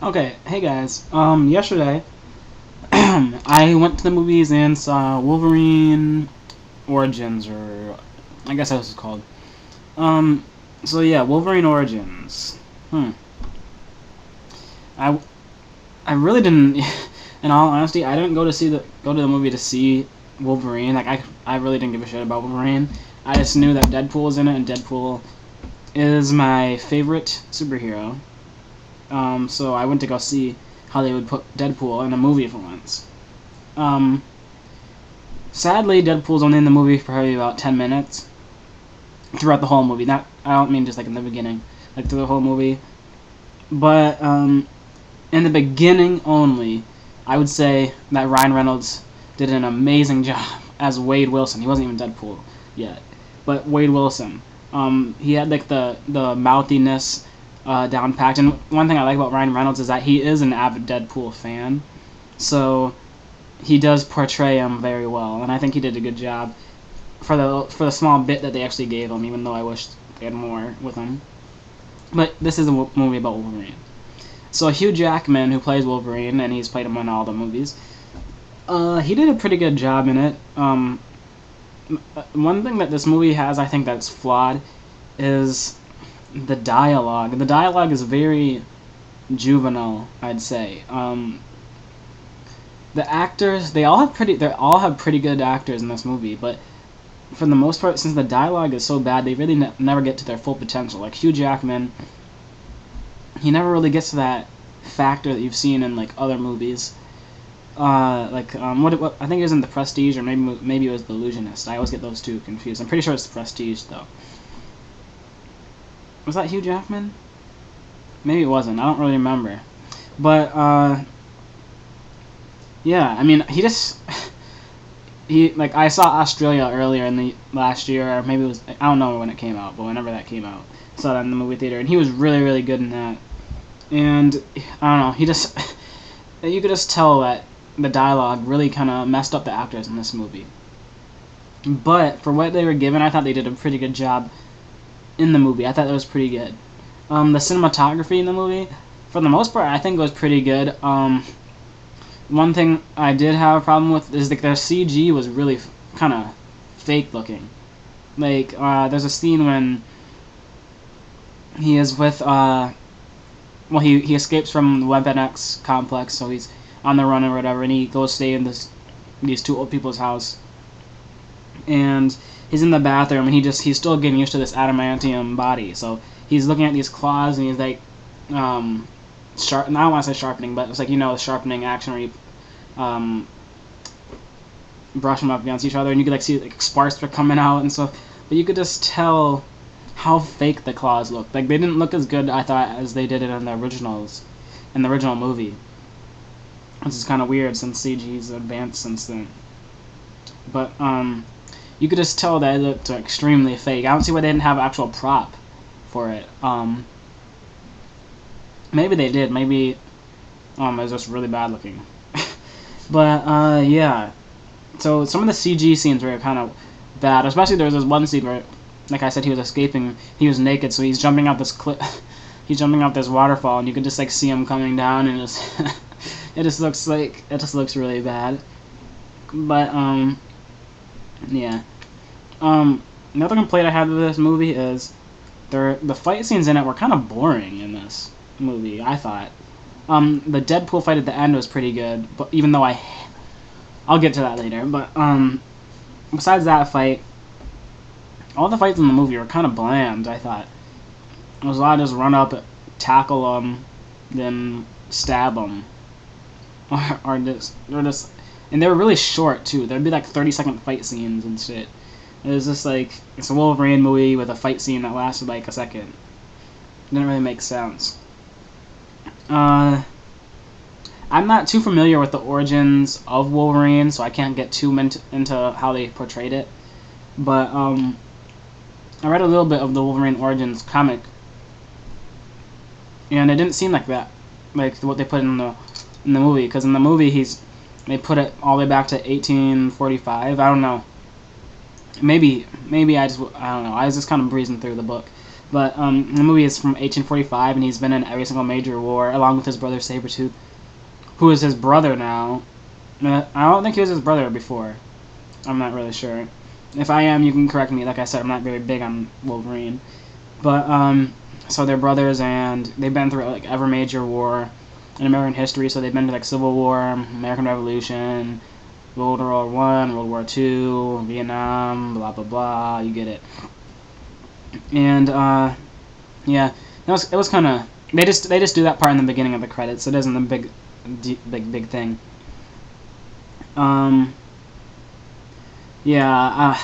Okay, hey guys. Yesterday I went to the movies and saw Wolverine Origins, or I guess that's what it's called. Um, so yeah, Wolverine Origins. Hmm. I I really didn't. In all honesty, I didn't go to the movie to see Wolverine. Like I really didn't give a shit about Wolverine. I just knew that Deadpool was in it, and Deadpool is my favorite superhero. So I went to go see how they would put Deadpool in a movie for once. Um, Sadly, Deadpool's only in the movie for probably about 10 minutes throughout the whole movie. Not, I don't mean just like in the beginning, like through the whole movie. But in the beginning only, I would say that Ryan Reynolds did an amazing job as Wade Wilson. He wasn't even Deadpool yet, but Wade Wilson. He had like the mouthiness down packed. And one thing I like about Ryan Reynolds is that he is an avid Deadpool fan. So he does portray him very well, and I think he did a good job for the small bit that they actually gave him. Even though I wish they had more with him. But this is a movie about Wolverine. So Hugh Jackman, who plays Wolverine, and he's played him in all the movies, he did a pretty good job in it. One thing that this movie has, I think, that's flawed, is the dialogue. The dialogue is very juvenile, I'd say. The actors, they all have pretty good actors in this movie, but for the most part, since the dialogue is so bad, they really never get to their full potential. Like Hugh Jackman, he never really gets to that factor that you've seen in like other movies. What I think it was in The Prestige, or maybe it was The Illusionist. I always get those two confused. I'm pretty sure it's The Prestige though. Was that Hugh Jackman? Maybe it wasn't. I don't really remember. But yeah, I mean, he just he like I saw Australia earlier in the last year, or maybe it was, I don't know when it came out, but whenever that came out, I saw that in the movie theater, and he was really good in that. And I don't know, he just you could just tell that the dialogue really kind of messed up the actors in this movie. But for what they were given, I thought they did a pretty good job in the movie. I thought that was pretty good. The cinematography in the movie, for the most part, I think it was pretty good. One thing I did have a problem with is that their CG was really kind of fake looking. Like, there's a scene when he is with, he escapes from the Weapon X complex, so he's on the run or whatever, and he goes stay in these two old people's house. And he's in the bathroom, and he's still getting used to this adamantium body, so he's looking at these claws, and he's like, sharp. And I don't want to say sharpening, but it's like, the sharpening action where you brush them up against each other, and you could like see like sparks are coming out and stuff. But you could just tell how fake the claws looked. Like they didn't look as good, I thought, as they did it in the original movie. Which is kind of weird since CG's advanced since then. But you could just tell that it looked extremely fake. I don't see why they didn't have an actual prop for it. Maybe they did. Maybe it was just really bad looking. But yeah. So some of the CG scenes were kind of bad. Especially there was this one scene where, like I said, he was escaping. He was naked, so he's jumping out this he's jumping out this waterfall, and you could just like see him coming down, and it just looks really bad. But yeah. Another complaint I had with this movie is the fight scenes in it were kind of boring in this movie, I thought. The Deadpool fight at the end was pretty good, but even though I'll get to that later. But besides that fight, all the fights in the movie were kind of bland, I thought. It was a lot of just run up, tackle them, then stab them, or just, and they were really short too. There'd be like 30-second fight scenes and shit. It was just like it's a Wolverine movie with a fight scene that lasted like a second. It didn't really make sense. I'm not too familiar with the origins of Wolverine, so I can't get too into how they portrayed it. But I read a little bit of the Wolverine Origins comic, and it didn't seem like that, like what they put in the movie. Because in the movie, they put it all the way back to 1845. I don't know. Maybe I don't know. I was just kind of breezing through the book, But the movie is from 1845, and he's been in every single major war, along with his brother Sabretooth, who is his brother now. I don't think he was his brother before. I'm not really sure. If I am, you can correct me. Like I said, I'm not very big on Wolverine. But, so they're brothers, and they've been through, like, every major war in American history. So they've been to, like, Civil War, American Revolution, World War I, World War II, Vietnam, blah, blah, blah. You get it. And, yeah, it was kind of... They just do that part in the beginning of the credits. It isn't the big thing. Yeah,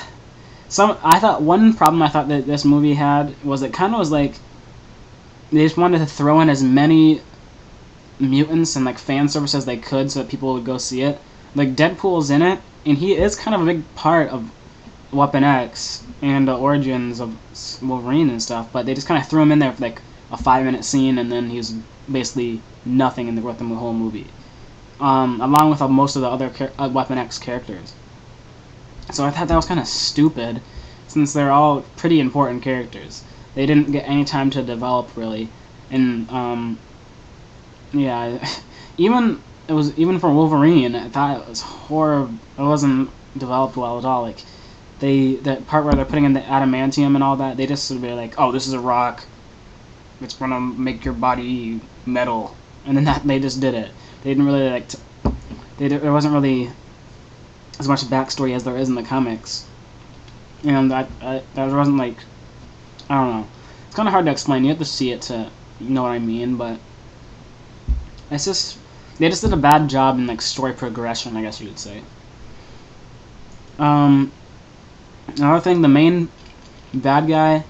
I thought one problem I thought that this movie had was it kind of was like they just wanted to throw in as many mutants and like fan service as they could so that people would go see it. Like Deadpool's in it, and he is kind of a big part of Weapon X and the origins of Wolverine and stuff. But they just kind of threw him in there for like a 5-minute scene, and then he's basically nothing in the whole movie, along with most of the other Weapon X characters. So I thought that was kind of stupid, since they're all pretty important characters. They didn't get any time to develop really, and yeah, even for Wolverine, I thought it was horrible. It wasn't developed well at all. Like that part where they're putting in the adamantium and all that, they just would be like, oh, this is a rock, it's gonna make your body metal, and then they just did it. They didn't really like. There wasn't really as much backstory as there is in the comics, and that wasn't like, I don't know. It's kind of hard to explain. You have to see it to know what I mean, but it's just they just did a bad job in like story progression, I guess you would say. Another thing, the main bad guy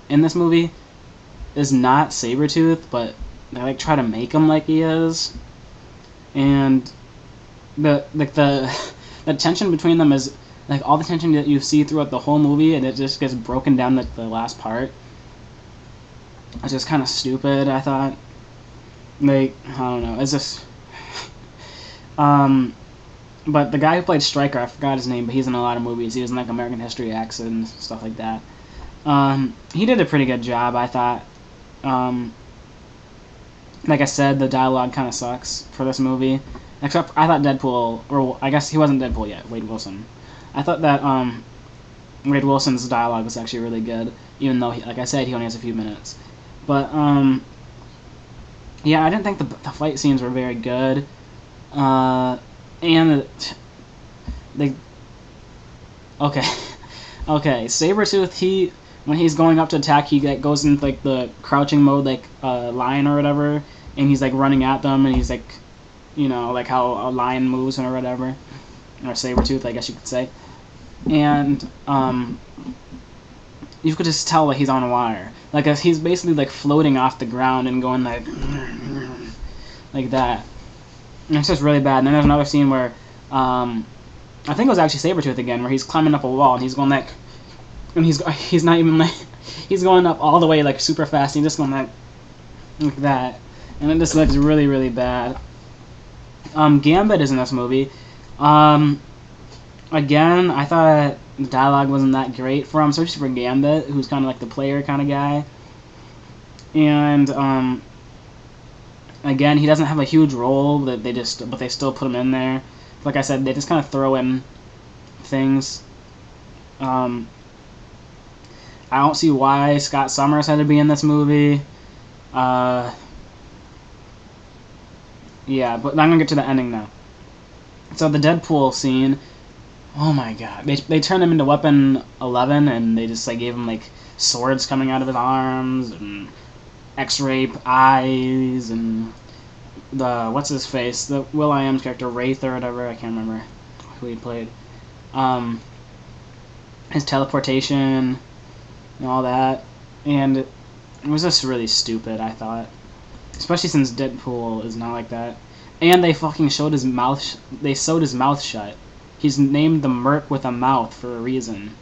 in this movie is not Sabretooth, but they like try to make him like he is, and the tension between them is like all the tension that you see throughout the whole movie, and it just gets broken down like the last part. It's just kind of stupid, I thought. Like, I don't know, it's just but the guy who played Stryker, I forgot his name, but he's in a lot of movies. He was in like American History X and stuff like that. He did a pretty good job, I thought. Like I said, the dialogue kind of sucks for this movie. Except I thought Deadpool, or I guess he wasn't Deadpool yet, Wade Wilson. I thought that Wade Wilson's dialogue was actually really good, even though, like I said, he only has a few minutes. But, yeah, I didn't think the fight scenes were very good. And okay. Okay, Sabretooth, when he's going up to attack, he goes into like the crouching mode, like lion or whatever, and he's like running at them, and he's like, you know, like how a lion moves or whatever, or Sabretooth, I guess you could say. And you could just tell that he's on a wire. Like he's basically like floating off the ground and going like that. And it's just really bad. And then there's another scene where I think it was actually Sabretooth again, where he's climbing up a wall and he's going like, and he's not even like, he's going up all the way like super fast, and he's just going like that, and it just looks really, really bad. Gambit is in this movie. Again, I thought the dialogue wasn't that great for him, especially for Gambit, who's kind of like the player kind of guy. And again, he doesn't have a huge role, but they still put him in there. Like I said, they just kind of throw in things. I don't see why Scott Summers had to be in this movie. Yeah, but I'm gonna get to the ending now. So the Deadpool scene, oh my god, they turned him into Weapon 11, and they just like gave him like swords coming out of his arms and X-ray eyes, and the what's his face, the Will.i.am's character Wraith or whatever, I can't remember who he played. His teleportation and all that, and it was just really stupid, I thought. Especially since Deadpool is not like that. And they fucking showed his mouth, they sewed his mouth shut. He's named the Merc with a mouth for a reason.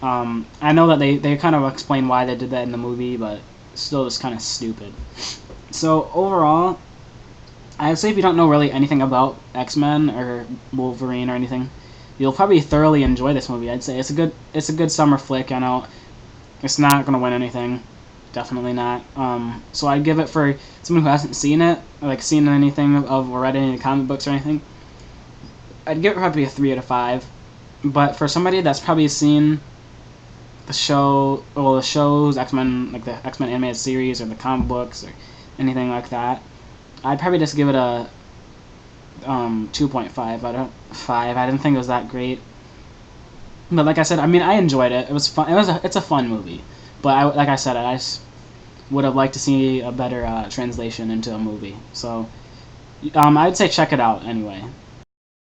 I know that they kind of explain why they did that in the movie, but still it's kind of stupid. So overall, I'd say if you don't know really anything about X-Men or Wolverine or anything, you'll probably thoroughly enjoy this movie. I'd say it's a good summer flick. I know It's not gonna win anything. Definitely not. So I'd give it, for someone who hasn't seen it, or like seen anything of or read any comic books or anything, I'd give it probably a 3 out of 5. But for somebody that's probably seen the show, well, the shows, X-Men, like the X-Men animated series or the comic books or anything like that, I'd probably just give it a 2.5 out of 5. I didn't think it was that great. But like I said, I mean, I enjoyed it. It was fun. It's a fun movie. But like I said, I just would have liked to see a better translation into a movie. So I'd say check it out anyway.